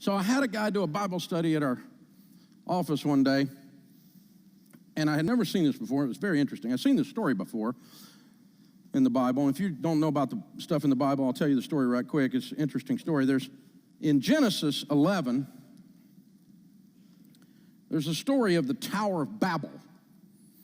So I had a guy do a Bible study at our office one day, and I had never seen this before. It was very interesting. I've seen this story before in the Bible. And if you don't know about the stuff in the Bible, I'll tell you the story right quick. It's an interesting story. In Genesis 11, there's a story of the Tower of Babel.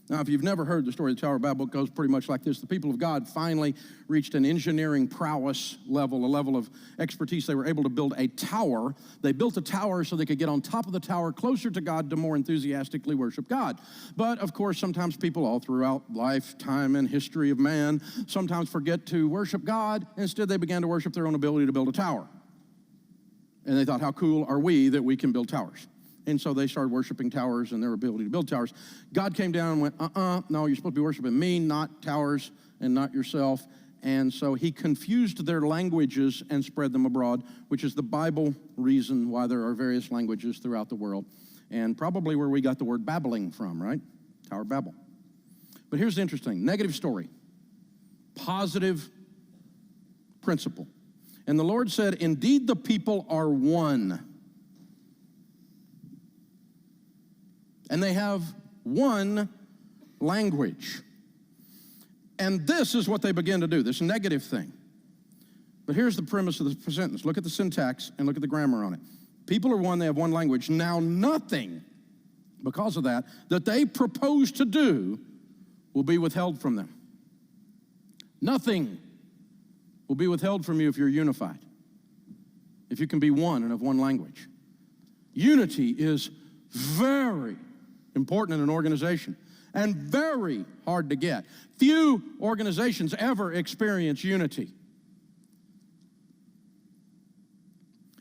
Now, if you've never heard the story of the Tower of Babel, it goes pretty much like this. The people of God finally reached an engineering prowess level, a level of expertise. They were able to build a tower. They built a tower so they could get on top of the tower, closer to God, to more enthusiastically worship God. But, of course, sometimes people all throughout lifetime and history of man sometimes forget to worship God. Instead, they began to worship their own ability to build a tower. And they thought, how cool are we that we can build towers? And so they started worshiping towers and their ability to build towers. God came down and went, no, you're supposed to be worshiping me, not towers and not yourself. And so he confused their languages and spread them abroad, which is the Bible reason why there are various languages throughout the world. And probably where we got the word babbling from, right? Tower of Babel. But here's the interesting, negative story, positive principle. And the Lord said, indeed the people are one. And they have one language. And this is what they begin to do, this negative thing. But here's the premise of the sentence. Look at the syntax and look at the grammar on it. People are one, they have one language. Now nothing, because of that they propose to do will be withheld from them. Nothing will be withheld from you if you're unified. If you can be one and of one language. Unity is very important in an organization and very hard to get. Few organizations ever experience unity.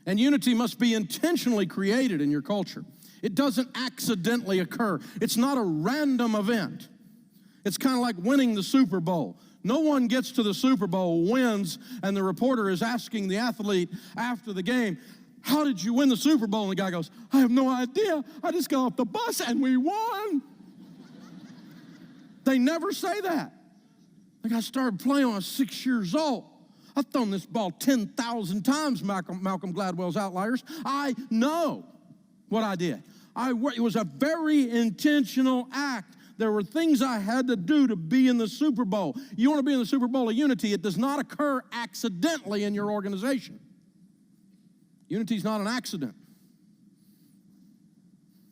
And unity must be intentionally created in your culture. It doesn't accidentally occur. It's not a random event. It's kind of like winning the Super Bowl. No one gets to the Super Bowl, wins, and the reporter is asking the athlete after the game, how did you win the Super Bowl? And the guy goes, I have no idea. I just got off the bus and we won. They never say that. Like, I started playing when I was 6 years old. I've thrown this ball 10,000 times, Malcolm Gladwell's Outliers. I know what I did. It was a very intentional act. There were things I had to do to be in the Super Bowl. You want to be in the Super Bowl of unity, it does not occur accidentally in your organization. Unity is not an accident.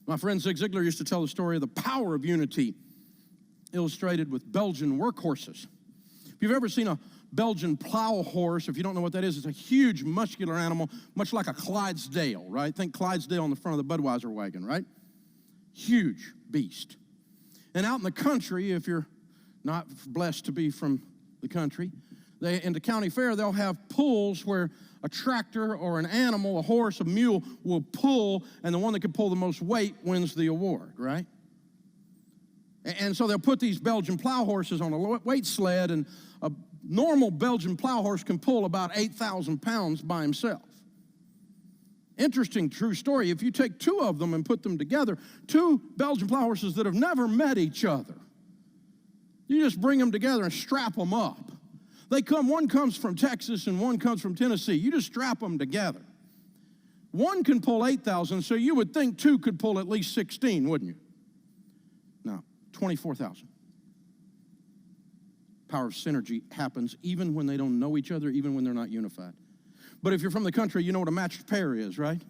My friend Zig Ziglar used to tell the story of the power of unity illustrated with Belgian workhorses. If you've ever seen a Belgian plow horse, if you don't know what that is, it's a huge muscular animal, much like a Clydesdale, right? Think Clydesdale on the front of the Budweiser wagon, right? Huge beast. And out in the country, if you're not blessed to be from the country, in the county fair, they'll have pulls where a tractor or an animal, a horse, a mule, will pull, and the one that can pull the most weight wins the award, right? And so they'll put these Belgian plow horses on a weight sled, and a normal Belgian plow horse can pull about 8,000 pounds by himself. Interesting, true story. If you take two of them and put them together, two Belgian plow horses that have never met each other, you just bring them together and strap them up. One comes from Texas and one comes from Tennessee. You just strap them together. One can pull 8,000, so you would think two could pull at least 16, wouldn't you? No, 24,000. Power of synergy happens even when they don't know each other, even when they're not unified. But if you're from the country, you know what a matched pair is, right?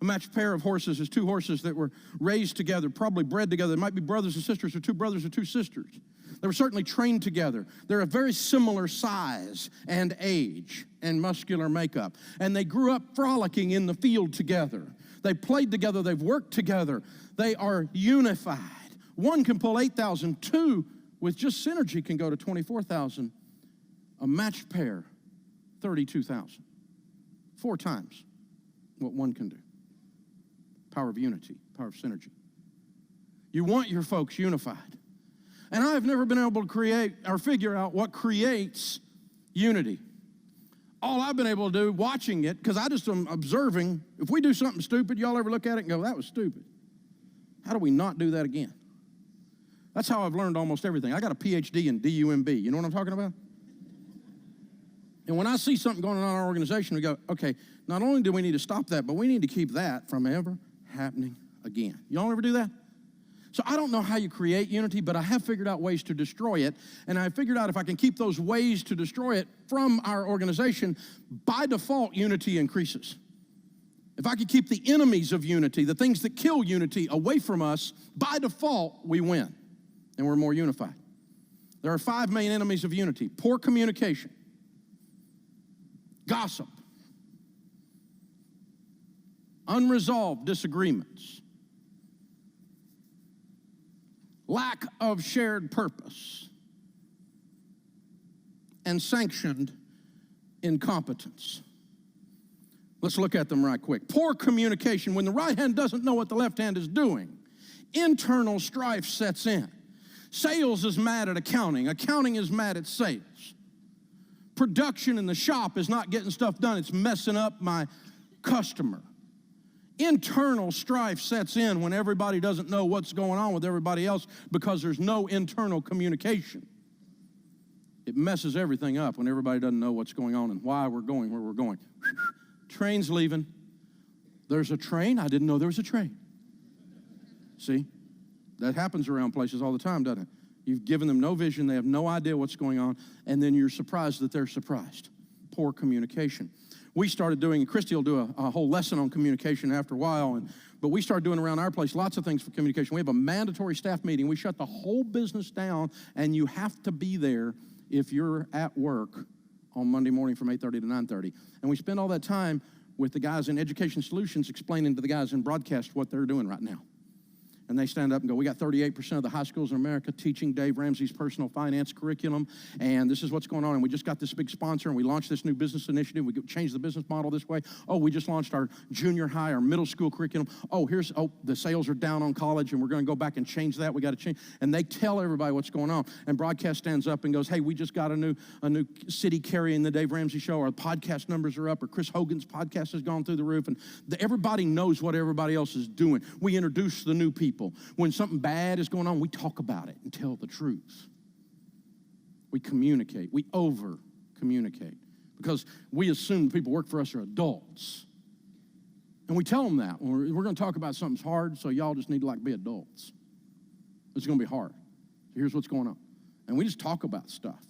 A matched pair of horses is two horses that were raised together, probably bred together. They might be brothers and sisters, or two brothers or two sisters. They were certainly trained together. They're a very similar size and age and muscular makeup. And they grew up frolicking in the field together. They played together. They've worked together. They are unified. One can pull 8,000. Two, with just synergy, can go to 24,000. A matched pair, 32,000. 4 times what one can do. Power of unity, power of synergy. You want your folks unified. And I have never been able to create or figure out what creates unity. All I've been able to do, watching it, because I just am observing, if we do something stupid, y'all ever look at it and go, that was stupid. How do we not do that again? That's how I've learned almost everything. I got a PhD in DUMB. You know what I'm talking about? And when I see something going on in our organization, we go, okay, not only do we need to stop that, but we need to keep that from ever happening again. Y'all ever do that? So I don't know how you create unity, but I have figured out ways to destroy it. And I figured out if I can keep those ways to destroy it from our organization, by default, unity increases. If I could keep the enemies of unity, the things that kill unity, away from us, by default, we win. And we're more unified. There are 5 main enemies of unity: poor communication, gossip, unresolved disagreements, lack of shared purpose, and sanctioned incompetence. Let's look at them right quick. Poor communication: when the right hand doesn't know what the left hand is doing, internal strife sets in. Sales is mad at accounting. Accounting is mad at sales. Production in the shop is not getting stuff done. It's messing up my customer. Internal strife sets in when everybody doesn't know what's going on with everybody else because there's no internal communication. It messes everything up when everybody doesn't know what's going on and why we're going where we're going. Train's leaving. There's a train? I didn't know there was a train. See? That happens around places all the time, doesn't it? You've given them no vision. They have no idea what's going on, and then you're surprised that they're surprised. Poor communication. We started doing, and Christy will do a whole lesson on communication after a while, but we started doing around our place lots of things for communication. We have a mandatory staff meeting. We shut the whole business down, and you have to be there if you're at work on Monday morning from 8:30 to 9:30. And we spend all that time with the guys in Education Solutions explaining to the guys in broadcast what they're doing right now. And they stand up and go, we got 38% of the high schools in America teaching Dave Ramsey's personal finance curriculum, and this is what's going on, and we just got this big sponsor, and we launched this new business initiative. We changed the business model this way. Oh, we just launched our junior high, our middle school curriculum. Oh, the sales are down on college, and we're going to go back and change that. We got to change. And they tell everybody what's going on. And broadcast stands up and goes, hey, we just got a new city carrying the Dave Ramsey show. Our podcast numbers are up, or Chris Hogan's podcast has gone through the roof, and everybody knows what everybody else is doing. We introduce the new people. When something bad is going on, we talk about it and tell the truth. We communicate. We over-communicate because we assume people work for us are adults. And we tell them that. We're going to talk about something's hard, so y'all just need to be adults. It's going to be hard. So here's what's going on. And we just talk about stuff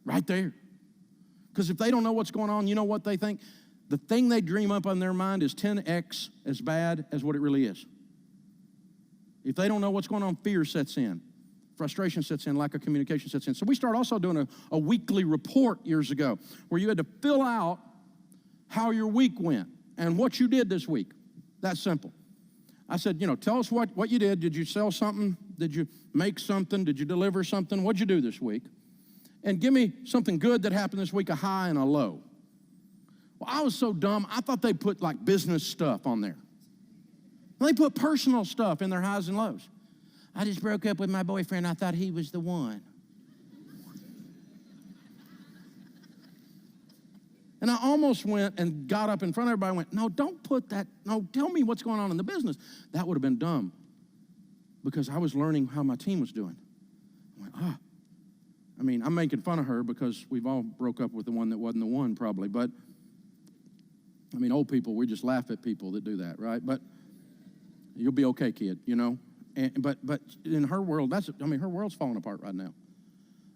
right there. Because if they don't know what's going on, you know what they think? The thing they dream up in their mind is 10x as bad as what it really is. If they don't know what's going on, fear sets in. Frustration sets in, lack of communication sets in. So we started also doing a weekly report years ago where you had to fill out how your week went and what you did this week. That's simple. I said, tell us what you did. Did you sell something? Did you make something? Did you deliver something? What'd you do this week? And give me something good that happened this week, a high and a low. Well, I was so dumb, I thought they put business stuff on there. They put personal stuff in their highs and lows. I just broke up with my boyfriend. I thought he was the one. And I almost went and got up in front of everybody and went, no, don't put that. No, tell me what's going on in the business. That would have been dumb because I was learning how my team was doing. I went, I'm making fun of her because we've all broke up with the one that wasn't the one probably. But, old people, we just laugh at people that do that, right? But you'll be okay, kid, But in her world, her world's falling apart right now.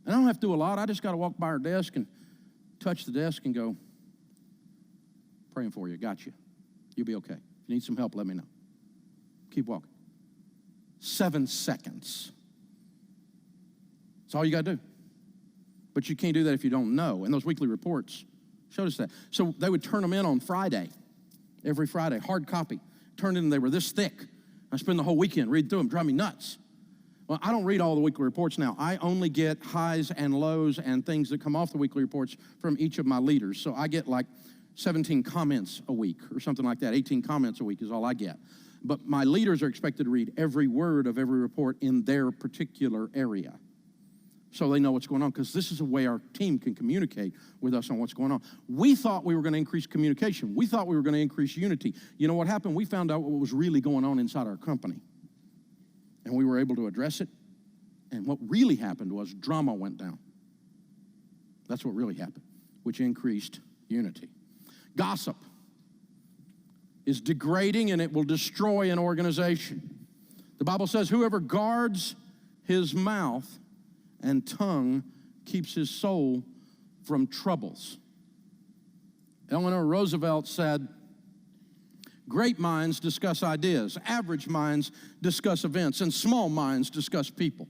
And I don't have to do a lot. I just got to walk by her desk and touch the desk and go, praying for you, got you. You'll be okay. If you need some help, let me know. Keep walking. 7 seconds. That's all you got to do. But you can't do that if you don't know. And those weekly reports showed us that. So they would turn them in on Friday, every Friday, hard copy. Turned in, they were this thick. I spend the whole weekend reading through them, drive me nuts. Well, I don't read all the weekly reports now. I only get highs and lows and things that come off the weekly reports from each of my leaders. So I get 17 comments a week or something like that. 18 comments a week is all I get. But my leaders are expected to read every word of every report in their particular area, so they know what's going on, because this is a way our team can communicate with us on what's going on. We thought we were going to increase communication. We thought we were going to increase unity. You know what happened? We found out what was really going on inside our company, and we were able to address it, and what really happened was drama went down. That's what really happened. which increased unity. Gossip is degrading and it will destroy an organization. The Bible says, whoever guards his mouth and tongue keeps his soul from troubles. Eleanor Roosevelt said, great minds discuss ideas, average minds discuss events, and small minds discuss people.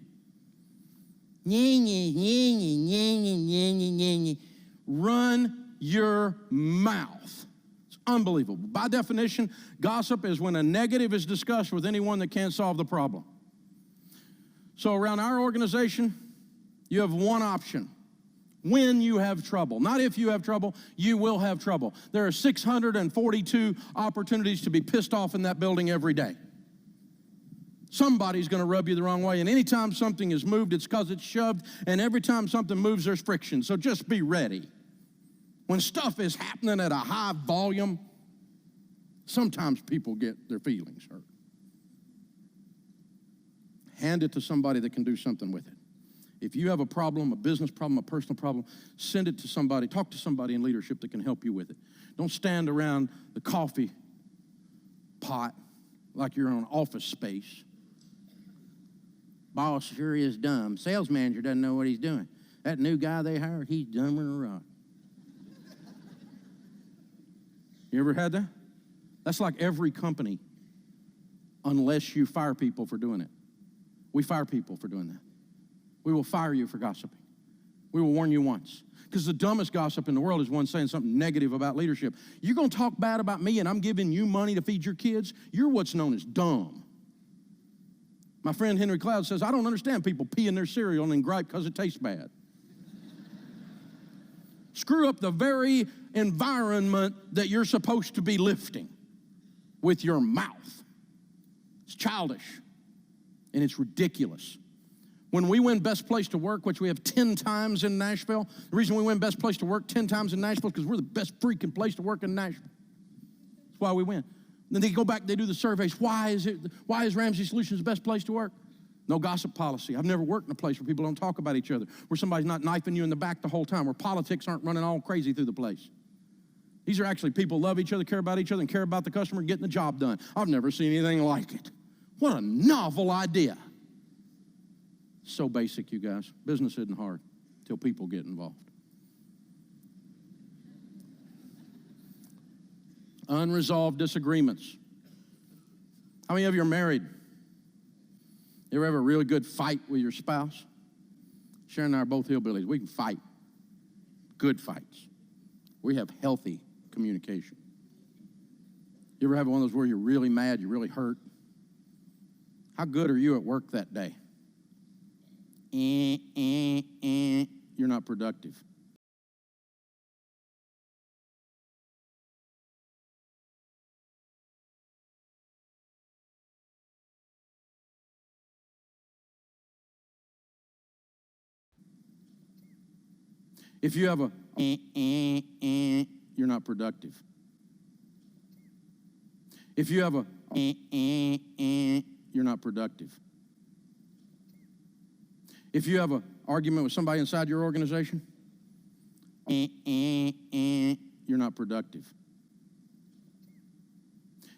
Run your mouth. It's unbelievable. By definition, gossip is when a negative is discussed with anyone that can't solve the problem. So around our organization, you have one option. When you have trouble, not if you have trouble, you will have trouble. There are 642 opportunities to be pissed off in that building every day. Somebody's going to rub you the wrong way, and anytime something is moved, it's because it's shoved, and every time something moves, there's friction. So just be ready. When stuff is happening at a high volume, sometimes people get their feelings hurt. Hand it to somebody that can do something with it. If you have a problem, a business problem, a personal problem, send it to somebody. Talk to somebody in leadership that can help you with it. Don't stand around the coffee pot like you're on office space. Boss sure is dumb. Sales manager doesn't know what he's doing. That new guy they hired, he's dumber than a rock. You ever had that? That's like every company, unless you fire people for doing it. We fire people for doing that. We will fire you for gossiping. We will warn you once. Because the dumbest gossip in the world is one saying something negative about leadership. You're going to talk bad about me and I'm giving you money to feed your kids? You're what's known as dumb. My friend Henry Cloud says, I don't understand people pee in their cereal and then gripe because it tastes bad. Screw up the very environment that you're supposed to be lifting with your mouth. It's childish and it's ridiculous. When we win Best Place to Work, which we have 10 times in Nashville, the reason we win Best Place to Work 10 times in Nashville is because we're the best freaking place to work in Nashville. That's why we win. Then they go back, they do the surveys. Why is Ramsey Solutions the best place to work? No gossip policy. I've never worked in a place where people don't talk about each other, where somebody's not knifing you in the back the whole time, where politics aren't running all crazy through the place. These are actually people love each other, care about each other, and care about the customer getting the job done. I've never seen anything like it. What a novel idea. So basic, you guys. Business isn't hard till people get involved. Unresolved disagreements. How many of you are married? You ever have a really good fight with your spouse? Sharon and I are both hillbillies. We can fight. Good fights. We have healthy communication. You ever have one of those where you're really mad, you're really hurt? How good are you at work that day? You're not productive. If you have a you're not productive. If you have a you're not productive. If you have an argument with somebody inside your organization, you're not productive.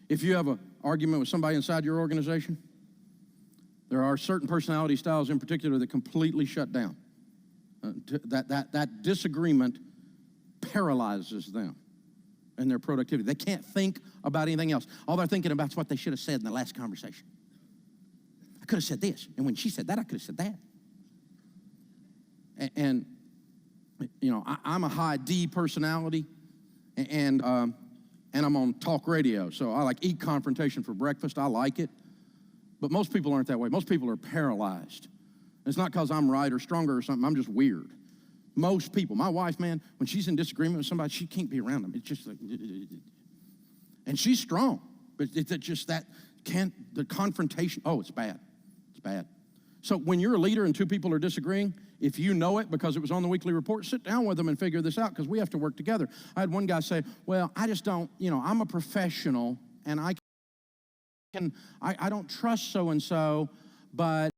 If you have an argument with somebody inside your organization, there are certain personality styles in particular that completely shut down. That disagreement paralyzes them and their productivity. They can't think about anything else. All they're thinking about is what they should have said in the last conversation. I could have said this, and when she said that, I could have said that. And you know, I'm a high D personality, and I'm on talk radio, so I like eat confrontation for breakfast. I like it, but most people aren't that way. Most people are paralyzed. It's not because I'm right or stronger or something. I'm just weird. Most people, my wife, man, when she's in disagreement with somebody, she can't be around them. It's just like, and she's strong, but it's just that the confrontation. Oh, it's bad. It's bad. So when you're a leader and two people are disagreeing, if you know it because it was on the weekly report, sit down with them and figure this out because we have to work together. I had one guy say, well, I just don't, I'm a professional and I don't trust so-and-so, but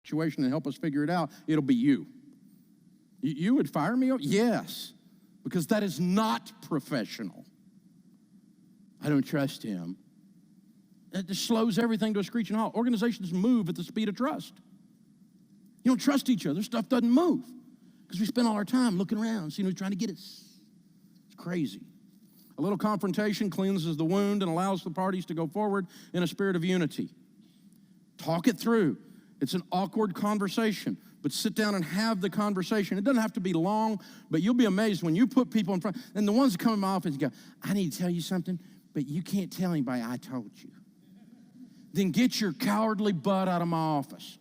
situation and help us figure it out, it'll be you. You would fire me? Yes, because that is not professional. I don't trust him. That just slows everything to a screeching halt. Organizations move at the speed of trust. You don't trust each other, stuff doesn't move. Because we spend all our time looking around, seeing who's trying to get us. It's crazy. A little confrontation cleanses the wound and allows the parties to go forward in a spirit of unity. Talk it through. It's an awkward conversation, but sit down and have the conversation. It doesn't have to be long, but you'll be amazed when you put people in front. And the ones that come in my office go, I need to tell you something, but you can't tell anybody I told you. Then get your cowardly butt out of my office.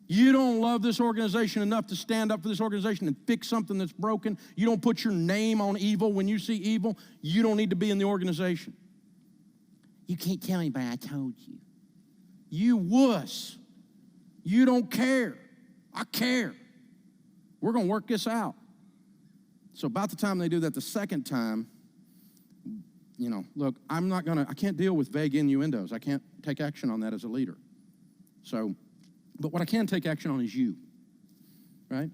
You don't love this organization enough to stand up for this organization and fix something that's broken. You don't put your name on evil when you see evil. You don't need to be in the organization. You can't tell anybody I told you. You wuss. You don't care. I care. We're going to work this out. So about the time they do that the second time, look, I can't deal with vague innuendos. I can't take action on that as a leader. But what I can take action on is you, right?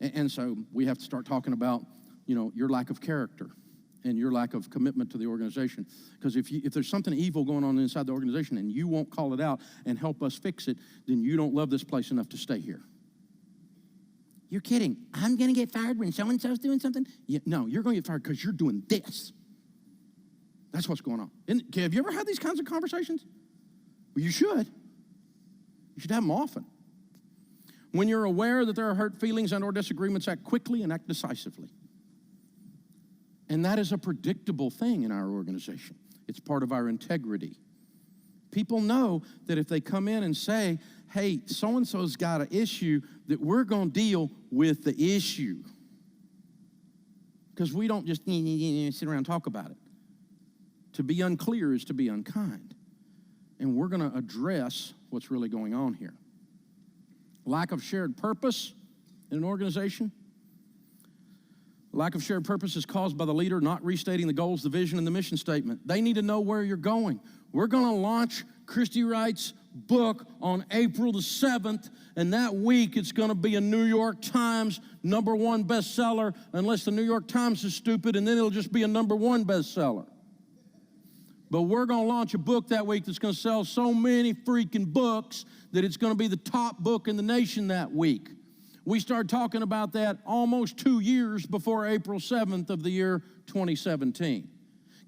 And so we have to start talking about, your lack of character and your lack of commitment to the organization. Because if there's something evil going on inside the organization and you won't call it out and help us fix it, then you don't love this place enough to stay here. You're kidding. I'm going to get fired when so-and-so's doing something? No, you're going to get fired because you're doing this. That's what's going on. Have you ever had these kinds of conversations? Well, you should. You should have them often. When you're aware that there are hurt feelings and or disagreements, act quickly and act decisively. And that is a predictable thing in our organization. It's part of our integrity. People know that if they come in and say, hey, so-and-so's got an issue, that we're going to deal with the issue. Because we don't just sit around and talk about it. To be unclear is to be unkind. And we're going to address what's really going on here. Lack of shared purpose in an organization. Lack of shared purpose is caused by the leader not restating the goals, the vision, and the mission statement. They need to know where you're going. We're going to launch Christy Wright's book on April the 7th, and that week it's going to be a New York Times #1 bestseller, unless the New York Times is stupid, and then it'll just be a #1 bestseller. But we're going to launch a book that week that's going to sell so many freaking books that it's going to be the top book in the nation that week. We started talking about that almost 2 years before April 7th of the year 2017.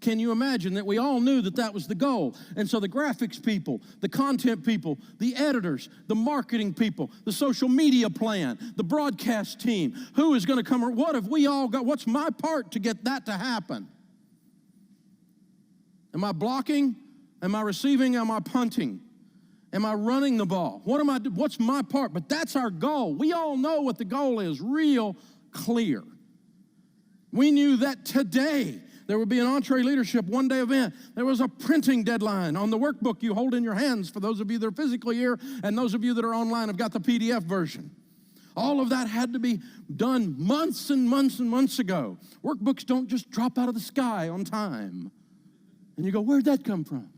Can you imagine that we all knew that that was the goal? And so the graphics people, the content people, the editors, the marketing people, the social media plan, the broadcast team, who is going to come, what have we all got? What's my part to get that to happen? Am I blocking? Am I receiving? Am I punting? Am I running the ball? What's my part? But that's our goal. We all know what the goal is, real clear. We knew that today there would be an EntreLeadership one-day event. There was a printing deadline on the workbook you hold in your hands for those of you that are physically here, and those of you that are online have got the PDF version. All of that had to be done months and months and months ago. Workbooks don't just drop out of the sky on time. And you go, where'd that come from?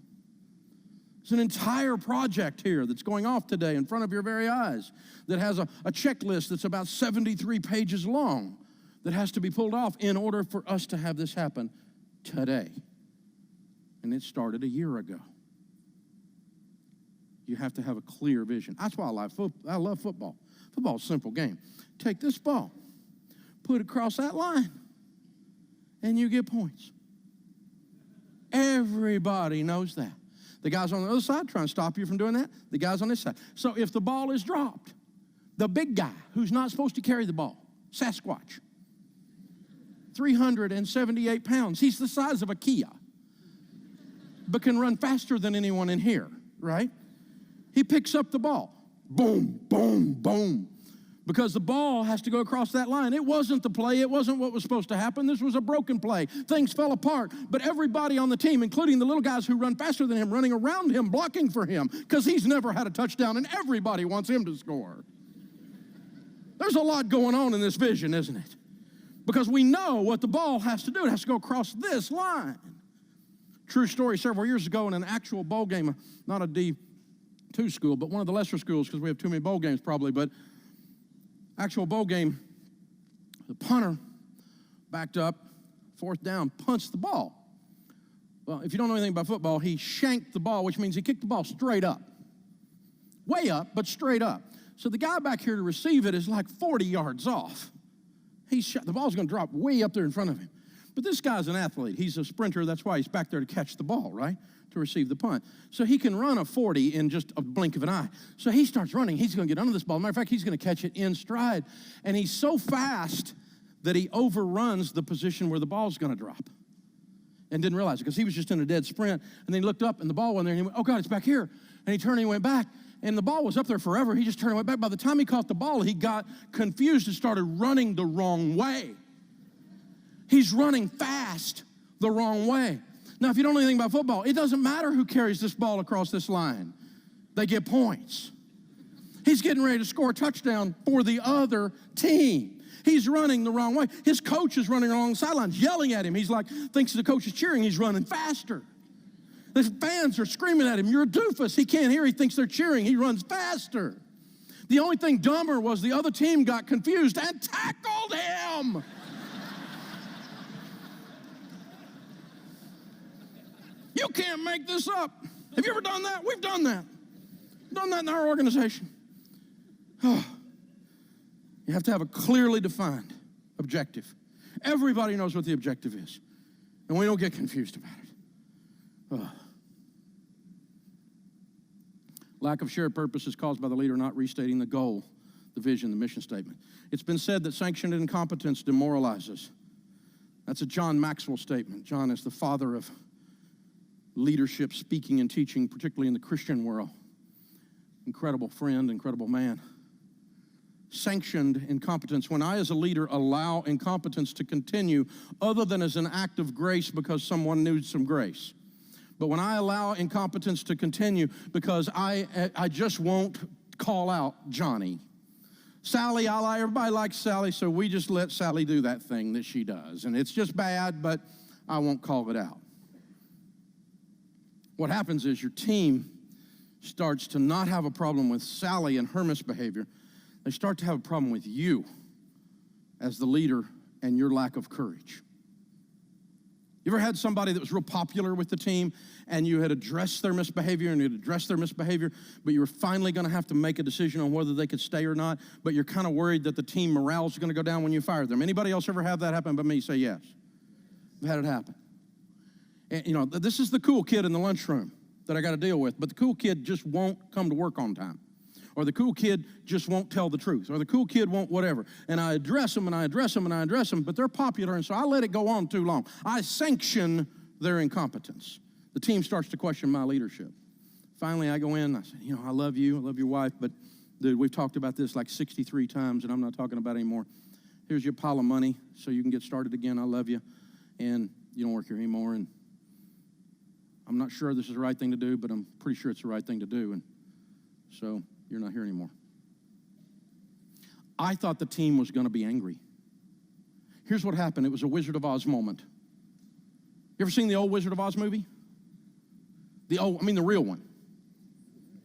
It's an entire project here that's going off today in front of your very eyes that has a checklist that's about 73 pages long that has to be pulled off in order for us to have this happen today. And it started a year ago. You have to have a clear vision. That's why I love football. Football's a simple game. Take this ball, put it across that line, and you get points. Everybody knows that. The guys on the other side trying to stop you from doing that. The guys on this side. So if the ball is dropped, the big guy who's not supposed to carry the ball, Sasquatch, 378 pounds. He's the size of a Kia, but can run faster than anyone in here, right? He picks up the ball. Boom, boom, boom. Because the ball has to go across that line. It wasn't the play. It wasn't what was supposed to happen. This was a broken play. Things fell apart. But everybody on the team, including the little guys who run faster than him, running around him, blocking for him, because he's never had a touchdown, and everybody wants him to score. There's a lot going on in this vision, isn't it? Because we know what the ball has to do. It has to go across this line. True story, several years ago in an actual bowl game, not a 2 school, but one of the lesser schools because we have too many bowl games probably, but actual bowl game, the punter backed up, 4th down, punts the ball. Well, if you don't know anything about football, he shanked the ball, which means he kicked the ball straight up. Way up, but straight up. So the guy back here to receive it is like 40 yards off. The ball's going to drop way up there in front of him. But this guy's an athlete. He's a sprinter. That's why he's back there to catch the ball, right? To receive the punt. So he can run a 40 in just a blink of an eye. So he starts running. He's going to get under this ball. Matter of fact, he's going to catch it in stride. And he's so fast that he overruns the position where the ball's going to drop. And didn't realize it because he was just in a dead sprint. And then he looked up and the ball went there and he went, oh God, it's back here. And he turned and he went back. And the ball was up there forever. He just turned and went back. By the time he caught the ball, he got confused and started running the wrong way. He's running fast the wrong way. Now, if you don't know anything about football, it doesn't matter who carries this ball across this line. They get points. He's getting ready to score a touchdown for the other team. He's running the wrong way. His coach is running along the sidelines, yelling at him. He's like, thinks the coach is cheering. He's running faster. The fans are screaming at him, you're a doofus. He can't hear. He thinks they're cheering. He runs faster. The only thing dumber was the other team got confused and tackled him. You can't make this up. Have you ever done that? We've done that. Done that in our organization. Oh. You have to have a clearly defined objective. Everybody knows what the objective is, and we don't get confused about it. Oh. Lack of shared purpose is caused by the leader not restating the goal, the vision, the mission statement. It's been said that sanctioned incompetence demoralizes. That's a John Maxwell statement. John is the father of leadership, speaking and teaching, particularly in the Christian world. Incredible friend, incredible man. Sanctioned incompetence. When I, as a leader, allow incompetence to continue other than as an act of grace because someone needs some grace. But when I allow incompetence to continue because I just won't call out Johnny. Sally, everybody likes Sally, so we just let Sally do that thing that she does. And it's just bad, but I won't call it out. What happens is your team starts to not have a problem with Sally and her misbehavior. They start to have a problem with you as the leader and your lack of courage. You ever had somebody that was real popular with the team and you had addressed their misbehavior but you were finally going to have to make a decision on whether they could stay or not, but you're kind of worried that the team morale is going to go down when you fire them? Anybody else ever have that happen but me? Say yes. I've had it happen. And, you know, this is the cool kid in the lunchroom that I got to deal with, but the cool kid just won't come to work on time. Or the cool kid just won't tell the truth. Or the cool kid won't whatever. And I address them, but they're popular, and so I let it go on too long. I sanction their incompetence. The team starts to question my leadership. Finally, I go in, and I say, you know, I love you, I love your wife, but, dude, we've talked about this like 63 times, and I'm not talking about it anymore. Here's your pile of money so you can get started again. I love you, and you don't work here anymore, and I'm not sure this is the right thing to do, but I'm pretty sure it's the right thing to do, and so you're not here anymore. I thought the team was going to be angry. Here's what happened. It was a Wizard of Oz moment. You ever seen the old Wizard of Oz movie? The real one.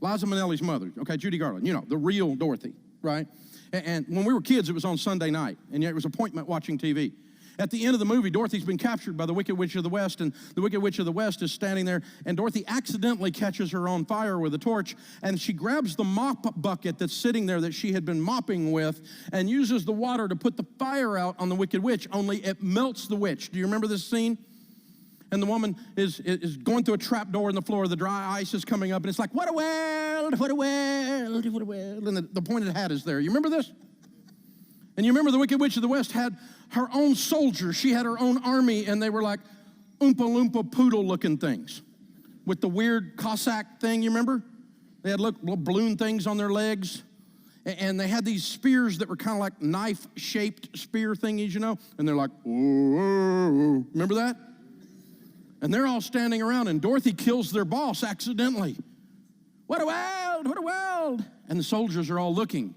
Liza Minnelli's mother, okay, Judy Garland, you know, the real Dorothy, right? And when we were kids, it was on Sunday night, and yet it was appointment watching TV. At the end of the movie, Dorothy's been captured by the Wicked Witch of the West, and the Wicked Witch of the West is standing there, and Dorothy accidentally catches her on fire with a torch, and she grabs the mop bucket that's sitting there that she had been mopping with and uses the water to put the fire out on the Wicked Witch, only it melts the witch. Do you remember this scene? And the woman is going through a trap door in the floor, the dry ice is coming up, and it's like, what a world, what a world, what a world, and the pointed hat is there. You remember this? And you remember the Wicked Witch of the West had her own soldiers. She had her own army, and they were like Oompa Loompa poodle-looking things with the weird Cossack thing, you remember? They had little balloon things on their legs, and they had these spears that were kind of like knife-shaped spear thingies, you know? And they're like, whoa, remember that? And they're all standing around, and Dorothy kills their boss accidentally. What a world, what a world. And the soldiers are all looking.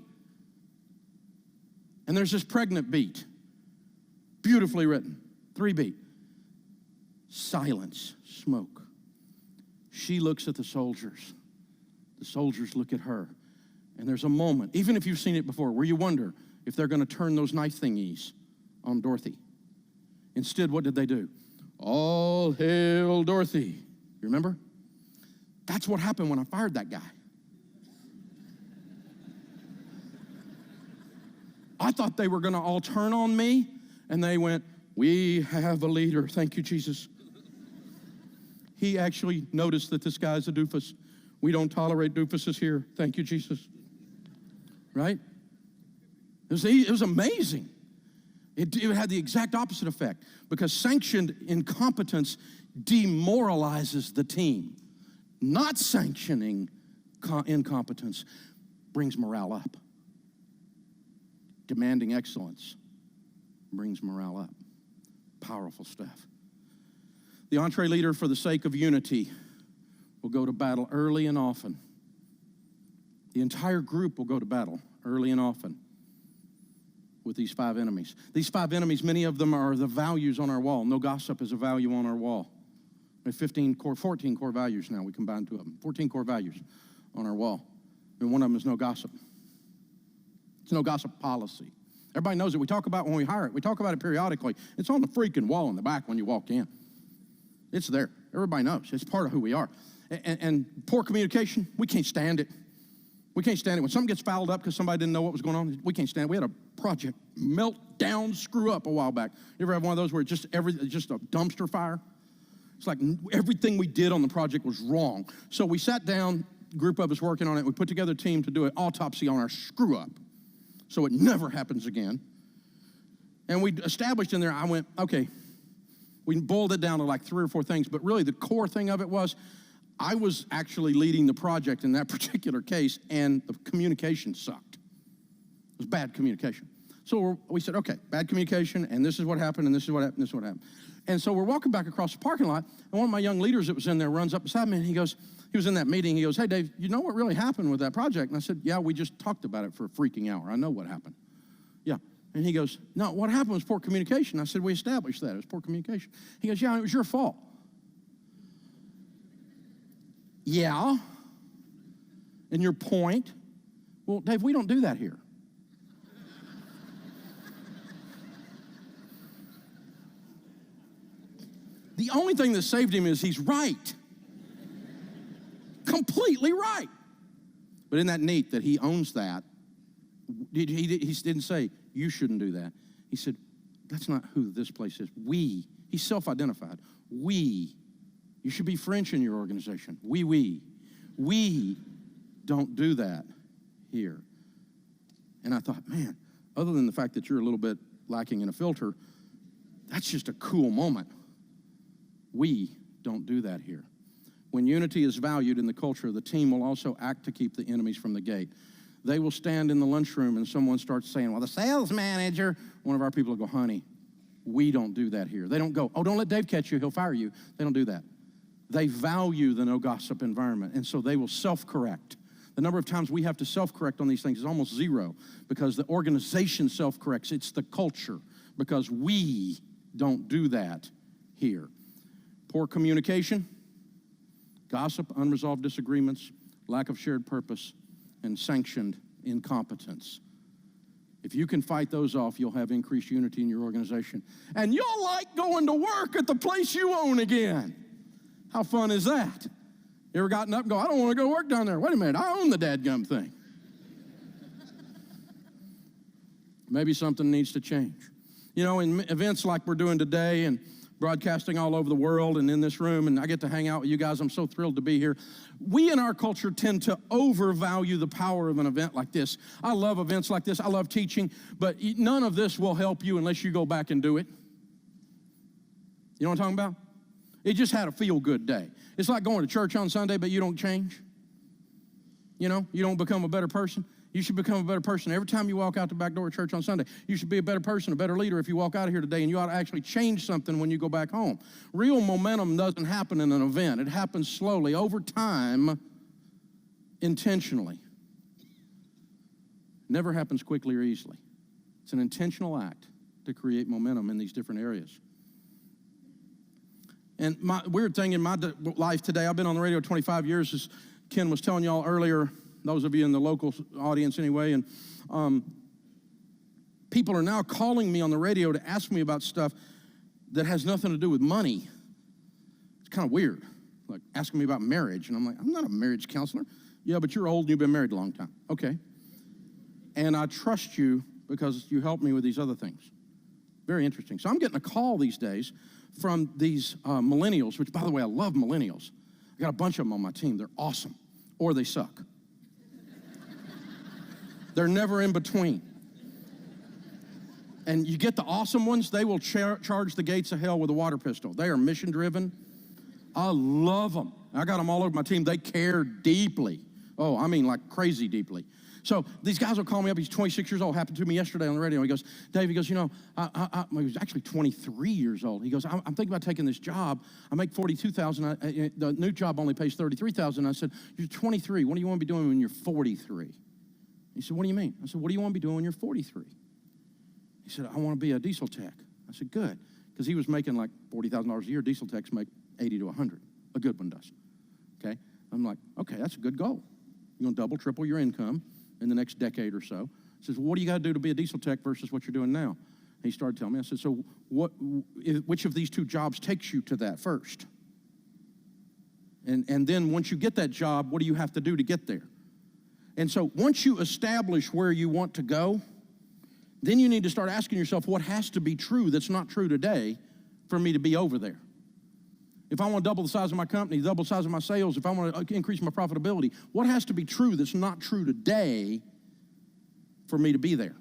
And there's this pregnant beat, beautifully written, 3 beat. Silence, smoke. She looks at the soldiers. The soldiers look at her, and there's a moment, even if you've seen it before, where you wonder if they're going to turn those knife thingies on Dorothy. Instead, what did they do? All hail Dorothy. You remember? That's what happened when I fired that guy. I thought they were going to all turn on me, and they went, we have a leader. Thank you, Jesus. He actually noticed that this guy's a doofus. We don't tolerate doofuses here. Thank you, Jesus. Right? It was amazing. It had the exact opposite effect, because sanctioned incompetence demoralizes the team. Not sanctioning incompetence brings morale up. Demanding excellence brings morale up. Powerful stuff. The entree leader, for the sake of unity, will go to battle early and often. The entire group will go to battle early and often with these 5 enemies. These 5 enemies, many of them are the values on our wall. No gossip is a value on our wall. We have 14 core values now. We combined 2 of them. 14 core values on our wall. And one of them is no gossip. It's no gossip policy. Everybody knows it. We talk about when we hire it. We talk about it periodically. It's on the freaking wall in the back when you walk in. It's there. Everybody knows. It's part of who we are. And poor communication, we can't stand it. We can't stand it. When something gets fouled up because somebody didn't know what was going on, we can't stand it. We had a project meltdown, screw up a while back. You ever have one of those where it's just a dumpster fire? It's like everything we did on the project was wrong. So we sat down, a group of us working on it. We put together a team to do an autopsy on our screw up so it never happens again. And we established in there, I went, okay, we boiled it down to like 3 or 4 things, but really the core thing of it was I was actually leading the project in that particular case, and the communication sucked. It was bad communication. So we said, okay, bad communication, and this is what happened, and this is what happened, this is what happened. And so we're walking back across the parking lot, and one of my young leaders that was in there runs up beside me, and he was in that meeting, he goes, hey, Dave, you know what really happened with that project? And I said, yeah, we just talked about it for a freaking hour. I know what happened. Yeah. And he goes, no, what happened was poor communication. I said, we established that. It was poor communication. He goes, yeah, it was your fault. Yeah. And your point? Well, Dave, we don't do that here. The only thing that saved him is he's right. Completely right. But isn't that neat that he owns that? He didn't say, you shouldn't do that. He said, that's not who this place is. We. He's self-identified. We. You should be French in your organization. We don't do that here. And I thought, man, other than the fact that you're a little bit lacking in a filter, that's just a cool moment. We don't do that here. When unity is valued in the culture, the team will also act to keep the enemies from the gate. They will stand in the lunchroom and someone starts saying, well, the sales manager, one of our people will go, honey, we don't do that here. They don't go, oh, don't let Dave catch you, he'll fire you. They don't do that. They value the no gossip environment, and so they will self-correct. The number of times we have to self-correct on these things is almost zero because the organization self-corrects. It's the culture because we don't do that here. Poor communication, gossip, unresolved disagreements, lack of shared purpose, and sanctioned incompetence. If you can fight those off, you'll have increased unity in your organization. And you'll like going to work at the place you own again. How fun is that? You ever gotten up and go, I don't want to go work down there. Wait a minute, I own the dadgum thing. Maybe something needs to change. You know, in events like we're doing today and broadcasting all over the world and in this room, and I get to hang out with you guys. I'm so thrilled to be here. We in our culture tend to overvalue the power of an event like this. I love events like this. I love teaching, but none of this will help you unless you go back and do it. You know what I'm talking about? It just had a feel-good day. It's like going to church on Sunday, but you don't change. You know, you don't become a better person. You should become a better person every time you walk out the back door of church on Sunday. You should be a better person, a better leader if you walk out of here today, and you ought to actually change something when you go back home. Real momentum doesn't happen in an event. It happens slowly, over time, intentionally. Never happens quickly or easily. It's an intentional act to create momentum in these different areas. And my weird thing in my life today, I've been on the radio 25 years, is Ken was telling y'all earlier, those of you in the local audience anyway, and people are now calling me on the radio to ask me about stuff that has nothing to do with money. It's kind of weird, like asking me about marriage. And I'm like, I'm not a marriage counselor. Yeah, but you're old and you've been married a long time. Okay. And I trust you because you help me with these other things. Very interesting. So I'm getting a call these days from these millennials, which, by the way, I love millennials. I got a bunch of them on my team. They're awesome, or they suck. They're never in between. And you get the awesome ones, they will charge the gates of hell with a water pistol. They are mission-driven. I love them. I got them all over my team. They care deeply. Oh, I mean like crazy deeply. So these guys will call me up. He's 26 years old. Happened to me yesterday on the radio. He goes, Dave, he goes, you know, he was actually 23 years old. He goes, I'm thinking about taking this job. I make $42,000. The new job only pays $33,000. I said, you're 23. What do you want to be doing when you're 43? He said, what do you mean? I said, what do you want to be doing when you're 43? He said, I want to be a diesel tech. I said, good. Because he was making like $40,000 a year. Diesel techs make 80 to 100. A good one does. Okay? I'm like, okay, that's a good goal. You're going to double, triple your income in the next decade or so. He says, well, what do you got to do to be a diesel tech versus what you're doing now? He started telling me. I said, so which of these two jobs takes you to that first? And then once you get that job, what do you have to do to get there? And so once you establish where you want to go, then you need to start asking yourself, what has to be true that's not true today for me to be over there? If I want to double the size of my company, double the size of my sales, if I want to increase my profitability, what has to be true that's not true today for me to be there?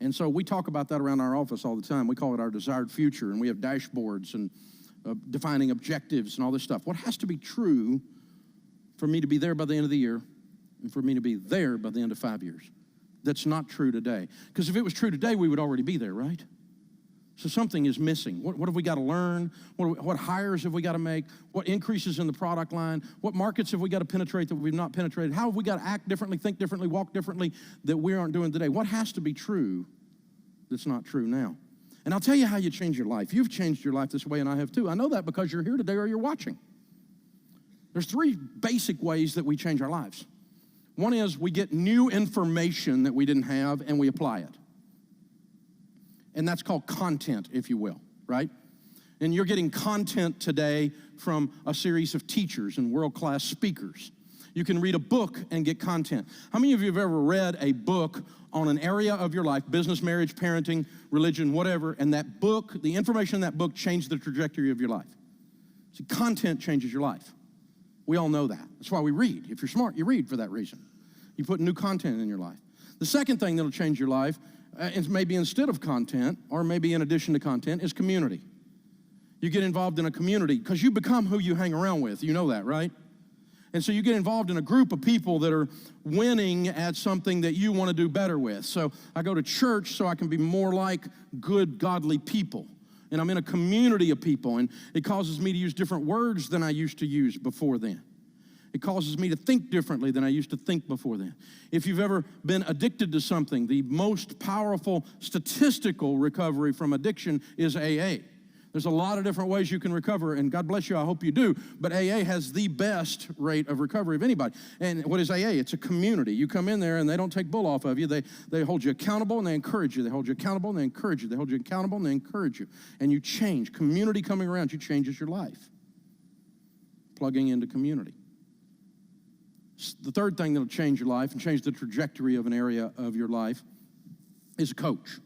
And so we talk about that around our office all the time. We call it our desired future, and we have dashboards and defining objectives and all this stuff. What has to be true for me to be there by the end of the year and for me to be there by the end of 5 years? That's not true today. Because if it was true today, we would already be there, right? So something is missing. What have we got to learn? What hires have we got to make? What increases in the product line? What markets have we got to penetrate that we've not penetrated? How have we got to act differently, think differently, walk differently that we aren't doing today? What has to be true that's not true now? And I'll tell you how you change your life. You've changed your life this way, and I have too. I know that because you're here today or you're watching. There's three basic ways that we change our lives. One is we get new information that we didn't have, and we apply it. And that's called content, if you will, right? And you're getting content today from a series of teachers and world-class speakers. You can read a book and get content. How many of you have ever read a book on an area of your life, business, marriage, parenting, religion, whatever, and that book, the information in that book changed the trajectory of your life? See, content changes your life. We all know that. That's why we read. If you're smart, you read for that reason. You put new content in your life. The second thing that'll change your life, maybe instead of content, or maybe in addition to content, is community. You get involved in a community because you become who you hang around with. You know that, right? And so you get involved in a group of people that are winning at something that you want to do better with. So I go to church so I can be more like good, godly people. And I'm in a community of people, and it causes me to use different words than I used to use before then. It causes me to think differently than I used to think before then. If you've ever been addicted to something, the most powerful statistical recovery from addiction is AA. There's a lot of different ways you can recover, and God bless you, I hope you do, but AA has the best rate of recovery of anybody. And what is AA? It's a community. You come in there, and they don't take bull off of you. They hold you accountable, and they encourage you. They hold you accountable, and they encourage you. They hold you accountable, and they encourage you. And you change. Community coming around you changes your life. Plugging into community. The third thing that'll change your life and change the trajectory of an area of your life is a coach.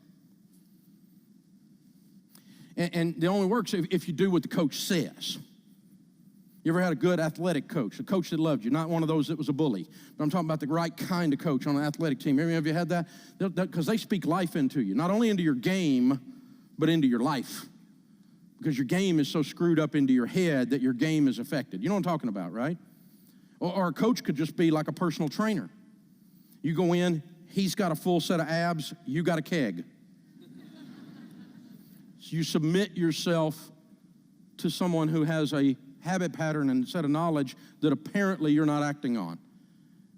And it only works if you do what the coach says. You ever had a good athletic coach, a coach that loved you, not one of those that was a bully? But I'm talking about the right kind of coach on an athletic team. Any of you had that? Because they speak life into you, not only into your game, but into your life. Because your game is so screwed up into your head that your game is affected. You know what I'm talking about, right? Or a coach could just be like a personal trainer. You go in, he's got a full set of abs, you got a keg. So you submit yourself to someone who has a habit pattern and set of knowledge that apparently you're not acting on.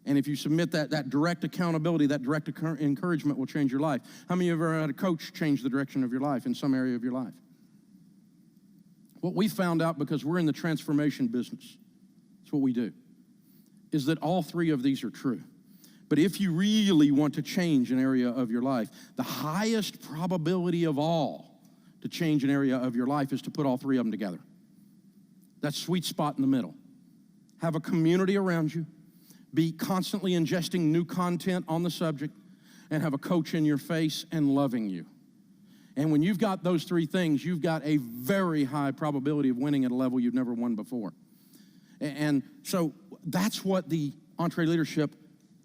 And if you submit that direct accountability, that direct encouragement will change your life. How many of you have ever had a coach change the direction of your life in some area of your life? What we found out, because we're in the transformation business, That's what we do. Is that all three of these are true. But if you really want to change an area of your life, the highest probability of all to change an area of your life is to put all three of them together. That sweet spot in the middle. Have a community around you. Be constantly ingesting new content on the subject, and have a coach in your face and loving you. And when you've got those three things, you've got a very high probability of winning at a level you've never won before. And so that's what the EntreLeadership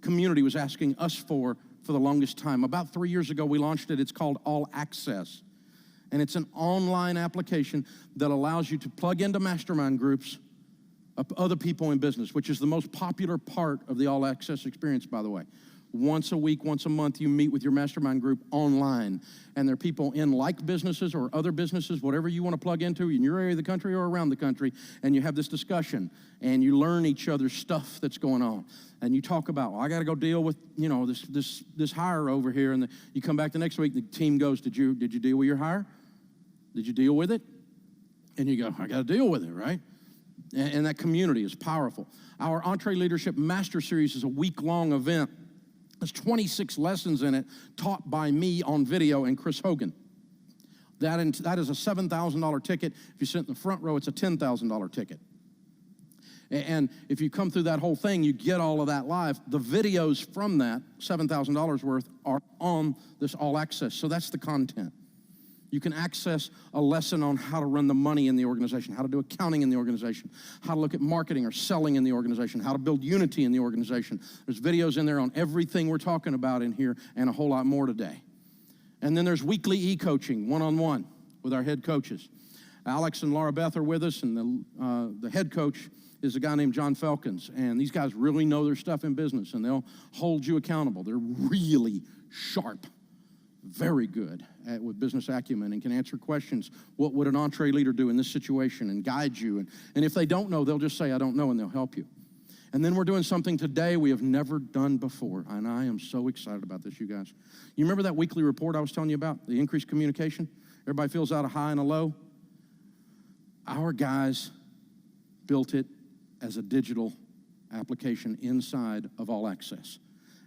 community was asking us for the longest time. About 3 years ago, we launched it. It's called All Access. And it's an online application that allows you to plug into mastermind groups of other people in business, which is the most popular part of the All Access experience, by the way. Once a week, once a month, you meet with your mastermind group online. And there are people in like businesses or other businesses, whatever you want to plug into in your area of the country or around the country, and you have this discussion, and you learn each other's stuff that's going on. And you talk about, well, I got to go deal with, this hire over here. And you come back the next week, the team goes, did you deal with your hire? Did you deal with it? And you go, I got to deal with it, right? And that community is powerful. Our EntreLeadership Master Series is a week-long event. There's 26 lessons in it taught by me on video and Chris Hogan. That is a $7,000 ticket. If you sit in the front row, it's a $10,000 ticket. And if you come through that whole thing, you get all of that live. The videos from that, $7,000 worth, are on this All Access. So that's the content. You can access a lesson on how to run the money in the organization, how to do accounting in the organization, how to look at marketing or selling in the organization, how to build unity in the organization. There's videos in there on everything we're talking about in here and a whole lot more today. And then there's weekly e-coaching, one-on-one with our head coaches. Alex and Laura Beth are with us, and the head coach is a guy named John Felkins. And these guys really know their stuff in business, and they'll hold you accountable. They're really sharp. Very good with business acumen and can answer questions. What would an EntreLeader do in this situation, and guide you? And if they don't know, they'll just say, I don't know, and they'll help you. And then we're doing something today we have never done before, and I am so excited about this, you guys. You remember that weekly report I was telling you about, the increased communication? Everybody fills out a high and a low. Our guys built it as a digital application inside of All Access.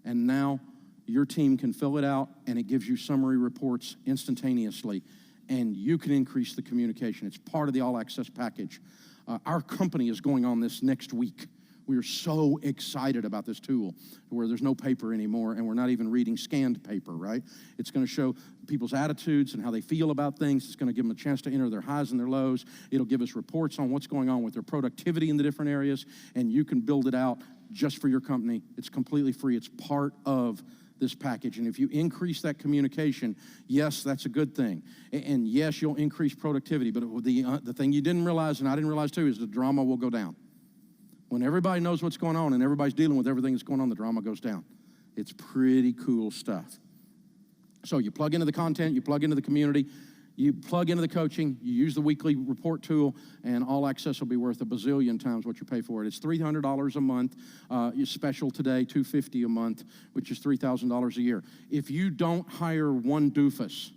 And now your team can fill it out, and it gives you summary reports instantaneously, and you can increase the communication. It's part of the All Access package. Our company is going on this next week. We are so excited about this tool where there's no paper anymore, and we're not even reading scanned paper, right? It's going to show people's attitudes and how they feel about things. It's going to give them a chance to enter their highs and their lows. It'll give us reports on what's going on with their productivity in the different areas, and you can build it out just for your company. It's completely free. It's part of this package. And if you increase that communication, yes, that's a good thing. And yes, you'll increase productivity. But the thing you didn't realize, and I didn't realize too, is the drama will go down. When everybody knows what's going on and everybody's dealing with everything that's going on, the drama goes down. It's pretty cool stuff. So you plug into the content, you plug into the community, you plug into the coaching, you use the weekly report tool, and All Access will be worth a bazillion times what you pay for it. It's $300 a month. Your special today, $250 a month, which is $3,000 a year. If you don't hire one doofus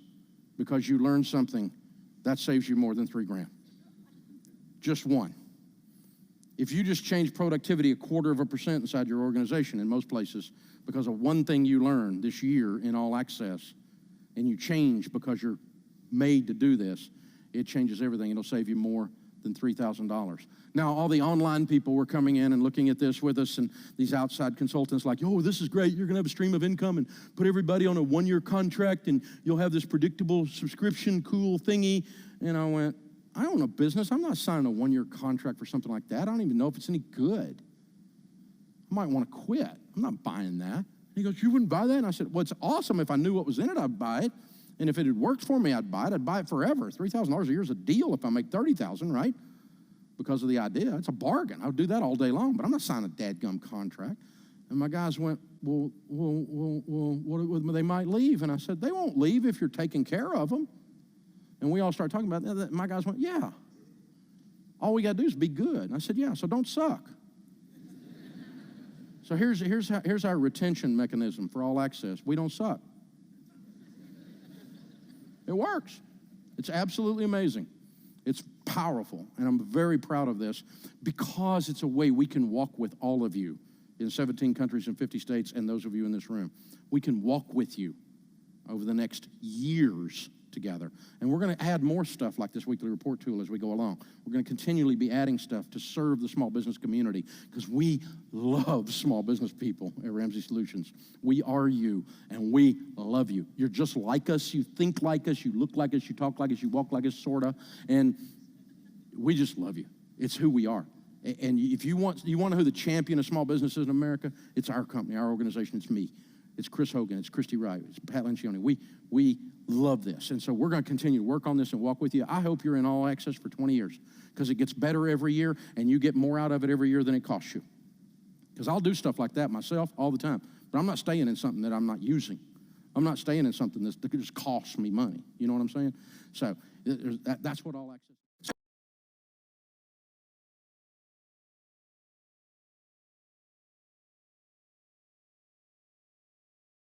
because you learned something, that saves you more than $3,000. Just one. If you just change productivity 0.25% inside your organization in most places because of one thing you learned this year in All Access, and you change because you're made to do this, it changes everything. It'll save you more than $3,000. Now, all the online people were coming in and looking at this with us, and these outside consultants like, oh, this is great. You're going to have a stream of income and put everybody on a one-year contract, and you'll have this predictable subscription cool thingy. And I went, I own a business. I'm not signing a one-year contract for something like that. I don't even know if it's any good. I might want to quit. I'm not buying that. He goes, you wouldn't buy that? And I said, well, it's awesome. If I knew what was in it, I'd buy it. And if it had worked for me, I'd buy it. I'd buy it forever. $3,000 a year is a deal if I make $30,000, right? Because of the idea. It's a bargain. I would do that all day long, but I'm not signing a dadgum contract. And my guys went, well, they might leave. And I said, they won't leave if you're taking care of them. And we all started talking about that. My guys went, yeah. All we got to do is be good. And I said, yeah, so don't suck. So here's our retention mechanism for All Access. We don't suck. It works. It's absolutely amazing. It's powerful, and I'm very proud of this because it's a way we can walk with all of you in 17 countries and 50 states and those of you in this room. We can walk with you over the next years together. And we're going to add more stuff like this weekly report tool as we go along. We're going to continually be adding stuff to serve the small business community because we love small business people at Ramsey Solutions. We are you, and we love you. You're just like us. You think like us. You look like us. You talk like us. You walk like us, sort of. And we just love you. It's who we are. And if you want to know who the champion of small business is in America, it's our company, our organization. It's me. It's Chris Hogan. It's Christy Wright. It's Pat Lencioni. We love this. And so we're going to continue to work on this and walk with you. I hope you're in All Access for 20 years because it gets better every year and you get more out of it every year than it costs you. Because I'll do stuff like that myself all the time. But I'm not staying in something that I'm not using. I'm not staying in something that just costs me money. You know what I'm saying? So that's what All Access